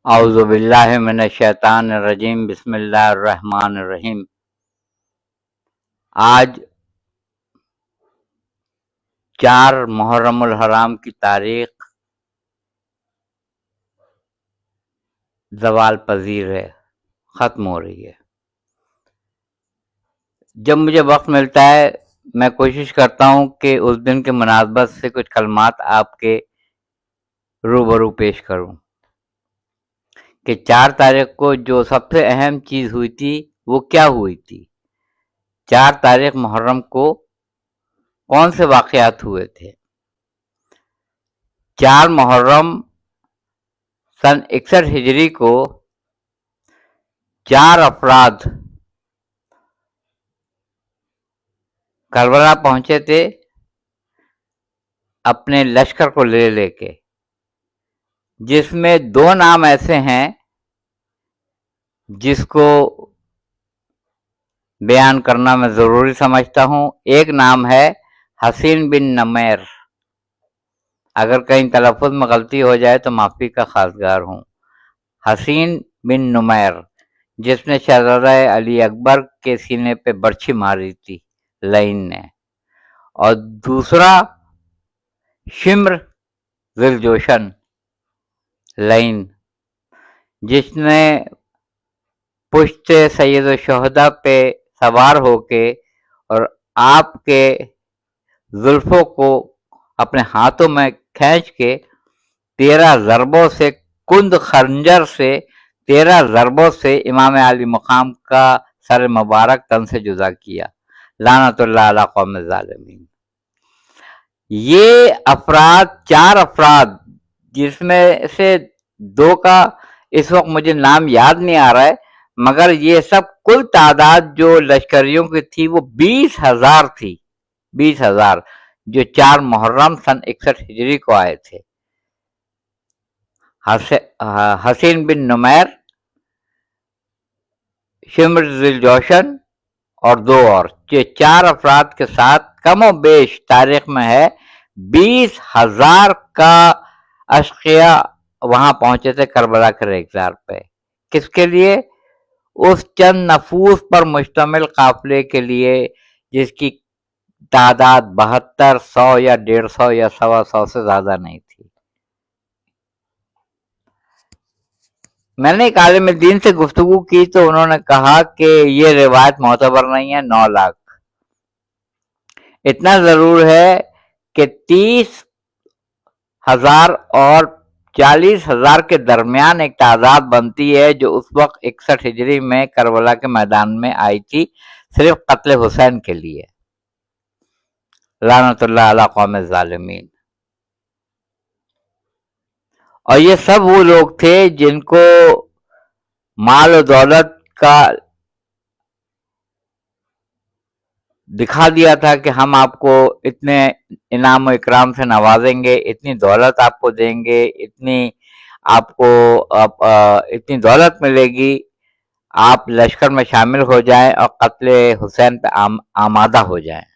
اعوذ باللہ من الشیطان الرجیم بسم اللہ الرحمن الرحیم۔ آج 4 محرم الحرام کی تاریخ زوال پذیر ہے، ختم ہو رہی ہے۔ جب مجھے وقت ملتا ہے میں کوشش کرتا ہوں کہ اس دن کے مناسبت سے کچھ کلمات آپ کے روبرو پیش کروں کہ 4 تاریخ کو جو سب سے اہم چیز ہوئی تھی وہ کیا ہوئی تھی۔ 4 تاریخ محرم کو کون سے واقعات ہوئے تھے؟ 4 محرم سن 61 ہجری کو 4 افراد کربلا پہنچے تھے اپنے لشکر کو لے کے، جس میں 2 نام ایسے ہیں جس کو بیان کرنا میں ضروری سمجھتا ہوں۔ ایک نام ہے حسین بن نمیر، اگر کہیں تلفظ میں غلطی ہو جائے تو معافی کا خواستگار ہوں۔ حسین بن نمیر جس نے شہزادہ علی اکبر کے سینے پہ برچھی ماری تھی لعین نے، اور دوسرا شمر ذی الجوشن لعین جس نے پشت سید الشہداء پہ سوار ہو کے اور آپ کے زلفوں کو اپنے ہاتھوں میں کھینچ کے 13 ضربوں سے کند خنجر سے 13 ضربوں سے امام علی مقام کا سر مبارک تن سے جدا کیا، لعنت اللہ علی قوم الظالمین۔ یہ افراد 4 افراد جس میں سے 2 کا اس وقت مجھے نام یاد نہیں آ رہا ہے، مگر یہ سب کل تعداد جو لشکریوں کی تھی وہ 20,000 تھی، 20,000 جو 4 محرم سن 61 ہجری کو آئے تھے۔ حسین بن نمیر، شمر ذی الجوشن اور 2 اور، یہ 4 افراد کے ساتھ کم و بیش تاریخ میں ہے 20,000 کا اشقیاء وہاں پہنچے تھے کربلا کے ریگزار پہ۔ کس کے لیے؟ اس چند نفوس پر مشتمل قافلے کے لیے جس کی تعداد 72، 100 یا 150 یا 125 سے زیادہ نہیں تھی۔ میں نے ایک عالم دین سے گفتگو کی تو انہوں نے کہا کہ یہ روایت معتبر نہیں ہے، 9 لاکھ۔ اتنا ضرور ہے کہ 30,000 اور 40,000 کے درمیان ایک تعداد بنتی ہے جو اس وقت 61 ہجری میں کربلا کے میدان میں آئی تھی صرف قتل حسین کے لیے، لعنت اللہ علی قوم الظالمین۔ اور یہ سب وہ لوگ تھے جن کو مال و دولت کا دکھا دیا تھا کہ ہم آپ کو اتنے انعام و اکرام سے نوازیں گے، اتنی دولت آپ کو دیں گے، آپ کو اتنی دولت ملے گی، آپ لشکر میں شامل ہو جائیں اور قتل حسین پہ آمادہ ہو جائیں۔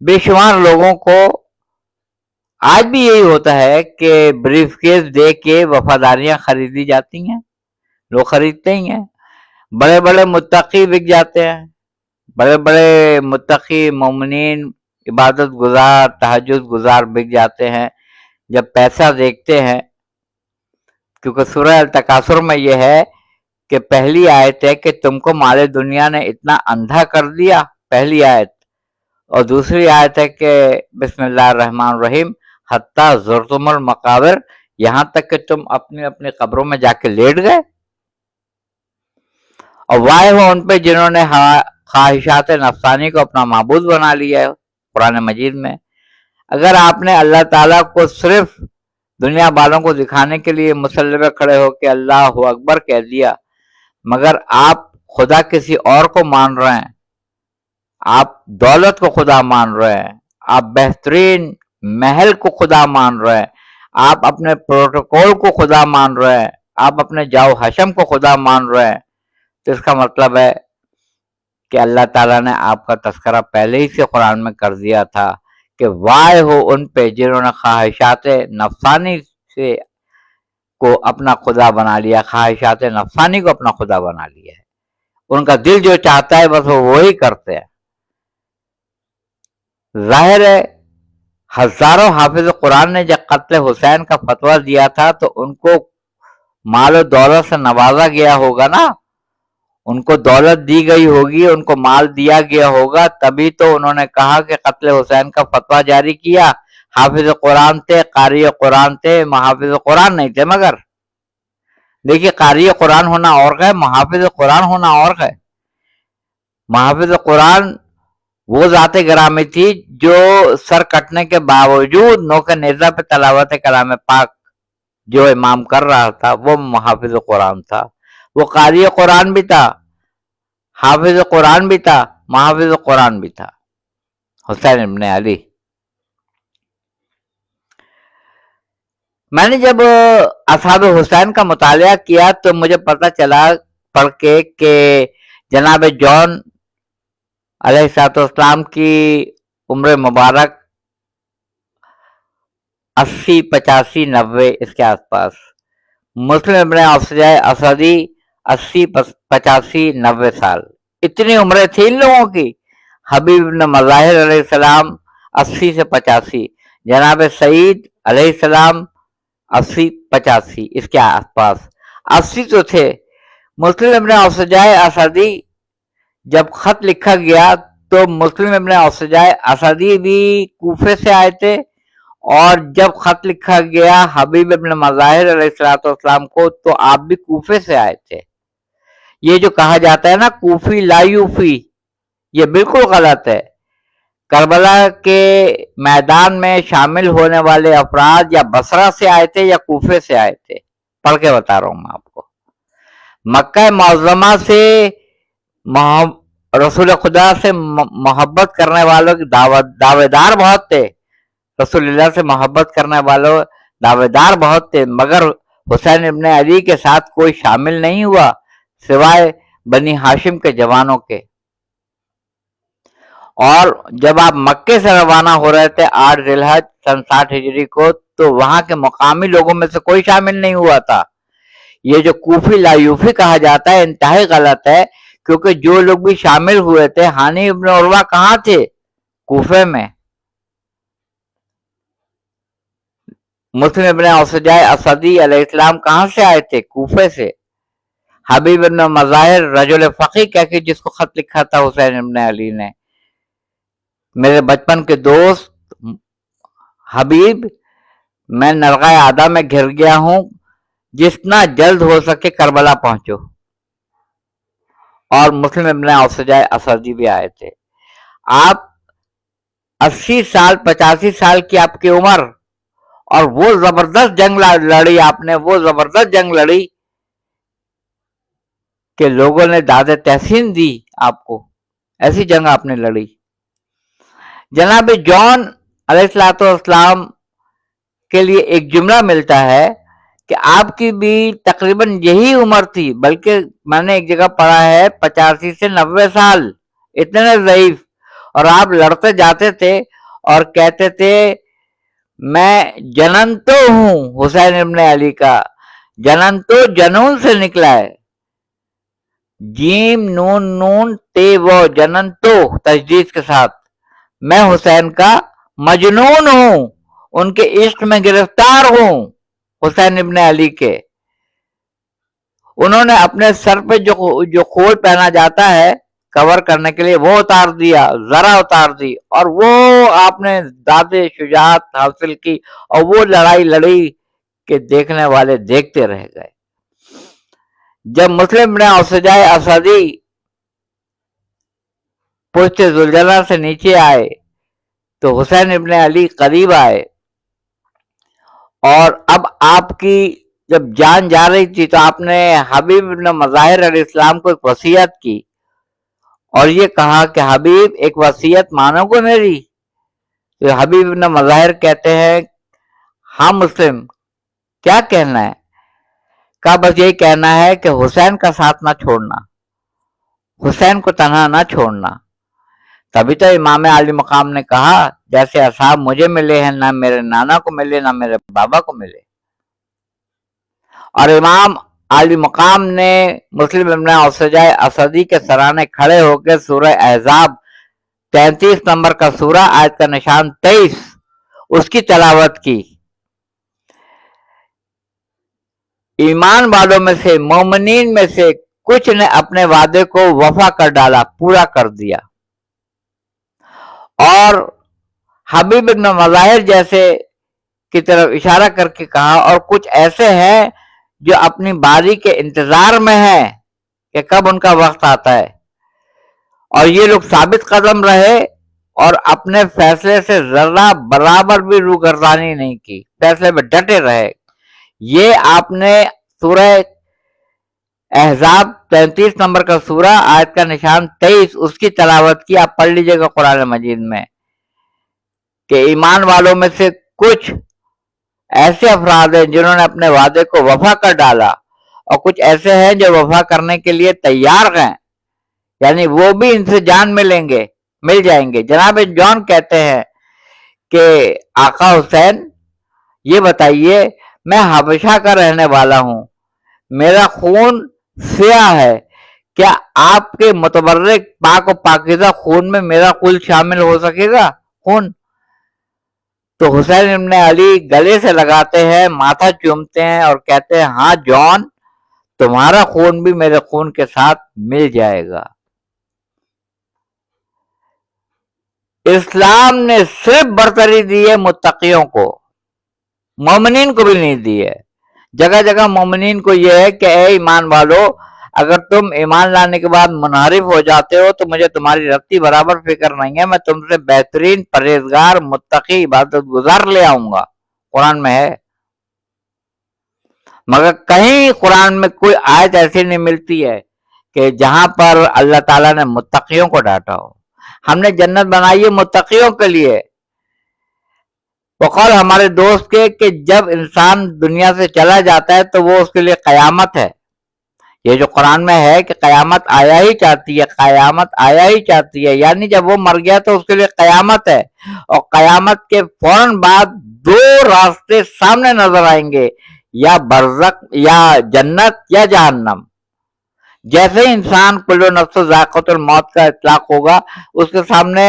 بے شمار لوگوں کو آج بھی یہی ہوتا ہے کہ بریف کیس دے کے وفاداریاں خریدی جاتی ہیں، لوگ خریدتے ہی ہیں۔ بڑے بڑے متقی بک جاتے ہیں، بڑے بڑے متقی مومنین عبادت گزار تہجد گزار بک جاتے ہیں جب پیسہ دیکھتے ہیں، کیونکہ سورہ التکاثر میں یہ ہے کہ پہلی آیت ہے کہ تم کو مال دنیا نے اتنا اندھا کر دیا، پہلی آیت، اور دوسری آیت ہے کہ بسم اللہ الرحمن الرحیم حتی زرتم المقابر، یہاں تک کہ تم اپنی اپنی قبروں میں جا کے لیٹ گئے۔ اور وائے ہو ان پہ جنہوں نے خواہشات نفسانی کو اپنا معبود بنا لیا ہے۔ قرآن مجید میں اگر آپ نے اللہ تعالیٰ کو صرف دنیا والوں کو دکھانے کے لیے مسلح پہ کھڑے ہو کے اللہ اکبر کہہ دیا، مگر آپ خدا کسی اور کو مان رہے ہیں، آپ دولت کو خدا مان رہے ہیں، آپ بہترین محل کو خدا مان رہے ہیں، آپ اپنے پروٹوکول کو خدا مان رہے ہیں، آپ اپنے جاؤ حشم کو خدا مان رہے ہیں، تو اس کا مطلب ہے کہ اللہ تعالیٰ نے آپ کا تذکرہ پہلے ہی سے قرآن میں کر دیا تھا کہ وائے ہو ان پہ جنہوں نے خواہشات نفسانی سے کو اپنا خدا بنا لیا, خواہشات نفسانی کو اپنا خدا بنا لیا ہے. ان کا دل جو چاہتا ہے بس وہ وہی کرتے ہیں. ظاہر ہے ہزاروں حافظ قرآن نے جب قتل حسین کا فتویٰ دیا تھا تو ان کو مال و دولت سے نوازا گیا ہوگا نا, ان کو دولت دی گئی ہوگی, ان کو مال دیا گیا ہوگا, تبھی تو انہوں نے کہا کہ قتل حسین کا فتویٰ جاری کیا. حافظ قرآن تھے, قاری قرآن تھے, محافظ قرآن نہیں تھے. مگر دیکھیے, قاری قرآن ہونا اور ہے, محافظ قرآن ہونا اور ہے. محافظ قرآن وہ ذات گرامی تھی جو سر کٹنے کے باوجود نوک نیزہ پہ تلاوت کلام پاک جو امام کر رہا تھا وہ محافظ قرآن تھا. وہ قاری قرآن بھی تھا, حافظ قرآن بھی تھا, محافظ قرآن بھی تھا, حسین ابن علی. میں نے جب اصحاب حسین کا مطالعہ کیا تو مجھے پتہ چلا پڑھ کے کہ جناب جون علیہ السلام کی عمر مبارک 80 85 90 اس کے آس پاس. مسلم ابن افسجائے اسدی 80 85 90 سال, اتنی عمریں تھیں ان لوگوں کی. حبیب ابن مظاہر علیہ السلام 80 سے 85, جناب سعید علیہ السلام 80 85 اس کے آس پاس, 80 تو تھے. مسلم ابن افسجائے اسدی جب خط لکھا گیا تو مسلم ابن افسجائے اسدی بھی کوفے سے آئے تھے, اور جب خط لکھا گیا حبیب ابن مظاہر علیہ السلام کو تو آپ بھی کوفے سے آئے تھے. یہ جو کہا جاتا ہے نا کوفی لا یوفی, یہ بالکل غلط ہے. کربلا کے میدان میں شامل ہونے والے افراد یا بصرہ سے آئے تھے یا کوفے سے آئے تھے. پڑھ کے بتا رہا ہوں میں آپ کو. مکہ معظمہ سے رسول خدا سے محبت کرنے والوں کے دعوے دار بہت تھے, رسول اللہ سے محبت کرنے والوں دعوے دار بہت تھے, مگر حسین ابن علی کے ساتھ کوئی شامل نہیں ہوا سوائے بنی ہاشم کے جوانوں کے. اور جب آپ مکے سے روانہ ہو رہے تھے 8 ذی الحج سن 60 ہجری کو, تو وہاں کے مقامی لوگوں میں سے کوئی شامل نہیں ہوا تھا. یہ جو کوفی لا یوفی کہا جاتا ہے انتہائی غلط ہے, کیونکہ جو لوگ بھی شامل ہوئے تھے, ہانی ابن عروہ کہاں تھے؟ کوفے میں. مسلم ابن افسجائے اسدی علیہ السلام کہاں سے آئے تھے؟ کوفے سے. حبیب ابن مظاہر رجل فقیہ کہہ کے جس کو خط لکھا تھا حسین ابن علی نے, میرے بچپن کے دوست حبیب, میں نرغہ آدھا میں گھر گیا ہوں, جتنا جلد ہو سکے کربلا پہنچو. اور مسلم ابن افسجائے اسدی بھی آئے تھے. آپ 80 سال 85 سال کی آپ کی عمر, اور وہ زبردست جنگ لڑی آپ نے, وہ زبردست جنگ لڑی کہ لوگوں نے داد تحسین دی آپ کو, ایسی جنگ آپ نے لڑی. جناب جون علیہ السلام کے لیے ایک جملہ ملتا ہے کہ آپ کی بھی تقریباً یہی عمر تھی, بلکہ میں نے ایک جگہ پڑھا ہے 85 سے 90 سال, اتنے ضعیف, اور آپ لڑتے جاتے تھے اور کہتے تھے میں جنن تو ہوں. حسین ابن علی کا جنن تو جنون سے نکلا ہے, جیم نون نون تے وہ جنن تو تجدید کے ساتھ. میں حسین کا مجنون ہوں, ان کے عشق میں گرفتار ہوں. حسین ابن علی کے انہوں نے اپنے سر پہ جو کھول پہنا جاتا ہے کور کرنے کے لیے وہ اتار دیا, ذرا اتار دی, اور وہ آپ نے داد شجاعت حاصل کی, اور وہ لڑائی لڑی کہ دیکھنے والے دیکھتے رہ گئے. جب مسلم ابن افسجائے اسدی پشت ذوالجلال سے نیچے آئے تو حسین ابن علی قریب آئے, اور اب آپ کی جب جان جا رہی تھی تو آپ نے حبیب ابن مظاہر علیہ السلام کو ایک وصیت کی, اور یہ کہا کہ حبیب ایک وصیت مانو گے میری؟ تو حبیب ابن مظاہر کہتے ہیں ہاں مسلم, کیا کہنا ہے؟ کہا بس یہی کہنا ہے کہ حسین کا ساتھ نہ چھوڑنا, حسین کو تنہا نہ چھوڑنا. تبھی تو امام عالی مقام نے کہا جیسے اصحاب مجھے ملے ہیں, نہ میرے نانا کو ملے نہ میرے بابا کو ملے. اور امام علی مقام نے مسلم ابن اوسجائے اسدی کے سرانے کھڑے ہو کے سورہ احزاب 33 نمبر کا سورہ آیت کا نشان 23 اس کی تلاوت کی. ایمان والوں میں سے مومنین میں سے کچھ نے اپنے وعدے کو وفا کر ڈالا، پورا کر دیا، اور حبیب ابن مظاہر جیسے کی طرف اشارہ کر کے کہا اور کچھ ایسے ہیں جو اپنی باری کے انتظار میں ہیں کہ کب ان کا وقت آتا ہے، اور یہ لوگ ثابت قدم رہے اور اپنے فیصلے سے ذرہ برابر بھی روگردانی نہیں کی، فیصلے میں ڈٹے رہے. یہ آپ نے سورہ احزاب 33 نمبر کا سورہ آیت کا نشان 23 اس کی تلاوت کی. آپ پڑھ لیجئے گا قرآن مجید میں کہ ایمان والوں میں سے کچھ ایسے افراد ہیں جنہوں نے اپنے وعدے کو وفا کر ڈالا، اور کچھ ایسے ہیں جو وفا کرنے کے لیے تیار ہیں، یعنی وہ بھی ان سے جان مل جائیں گے. جناب جون کہتے ہیں کہ آقا حسین یہ بتائیے، میں حبشہ کا رہنے والا ہوں، میرا خون سیاہ ہے، کیا آپ کے متبرک پاک و پاکیزہ خون میں میرا خون شامل ہو سکے گا خون؟ تو حسین ابن علی گلے سے لگاتے ہیں، ماتھا چومتے ہیں اور کہتے ہیں ہاں جون، تمہارا خون بھی میرے خون کے ساتھ مل جائے گا. اسلام نے صرف برتری دی ہے متقیوں کو، مومنین کو بھی نہیں دی ہے. جگہ جگہ مومنین کو یہ ہے کہ اے ایمان والو، اگر تم ایمان لانے کے بعد منحرف ہو جاتے ہو تو مجھے تمہاری رتی برابر فکر نہیں ہے، میں تم سے بہترین پرہیزگار متقی عبادت گزار لے آؤں گا. قرآن میں ہے، مگر کہیں قرآن میں کوئی آیت ایسی نہیں ملتی ہے کہ جہاں پر اللہ تعالیٰ نے متقیوں کو ڈانٹا ہو. ہم نے جنت بنائی ہے متقیوں کے لیے. وقال ہمارے دوست کے کہ جب انسان دنیا سے چلا جاتا ہے تو وہ اس کے لیے قیامت ہے. یہ جو قرآن میں ہے کہ قیامت آیا ہی چاہتی ہے، قیامت آیا ہی چاہتی ہے، یعنی جب وہ مر گیا تو اس کے لیے قیامت ہے. اور قیامت کے فوراً بعد دو راستے سامنے نظر آئیں گے، یا برزخ، یا جنت یا جہنم. جیسے ہی انسان کل نفس ذائقۃ الموت کا اطلاق ہوگا، اس کے سامنے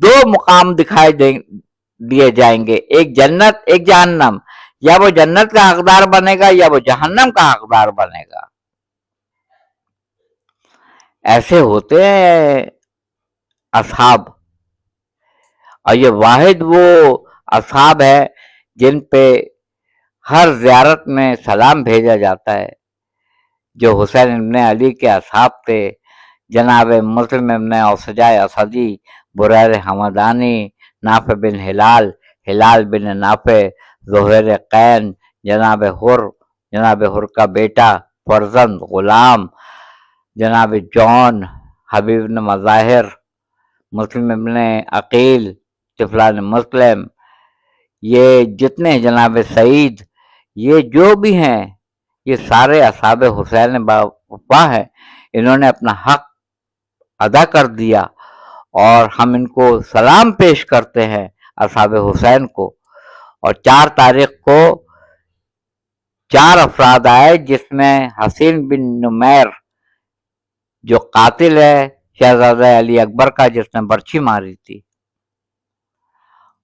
دو مقام دکھائی دیے جائیں گے، ایک جنت ایک جہنم. یا وہ جنت کا حقدار بنے گا یا وہ جہنم کا حقدار بنے گا. ایسے ہوتے ہیں اصحاب، اور یہ واحد وہ اصحاب ہے جن پہ ہر زیارت میں سلام بھیجا جاتا ہے، جو حسین ابن علی کے اصحاب تھے. جناب مسلم ابن اوسجائے اسدی، بریر حمدانی، نافع بن ہلال بن نافع، زہیر قین، جناب حر کا بیٹا فرزند غلام، جناب جون، حبیب بن مظاہر، مسلم ابن عقیل، طفلان مسلم، یہ جتنے جناب سعید، یہ جو بھی ہیں یہ سارے اصحاب حسین وفا ہیں. انہوں نے اپنا حق ادا کر دیا، اور ہم ان کو سلام پیش کرتے ہیں اصحاب حسین کو. اور 4 تاریخ کو 4 افراد آئے، جس میں حسین بن نمیر جو قاتل ہے شہزادہ علی اکبر کا، جس نے برچھی ماری تھی،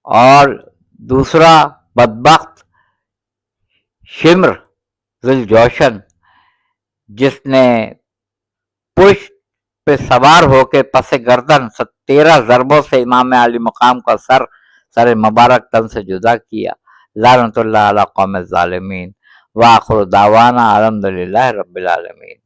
اور دوسرا بدبخت شمر ذل جوشن، جس نے پشت پہ سوار ہو کے پس گردن 13 ضربوں سے امام علی مقام کا سر مبارک تن سے جدا کیا. لعنت اللہ علی قوم الظالمین. وآخر دعوانا الحمدللہ رب العالمین.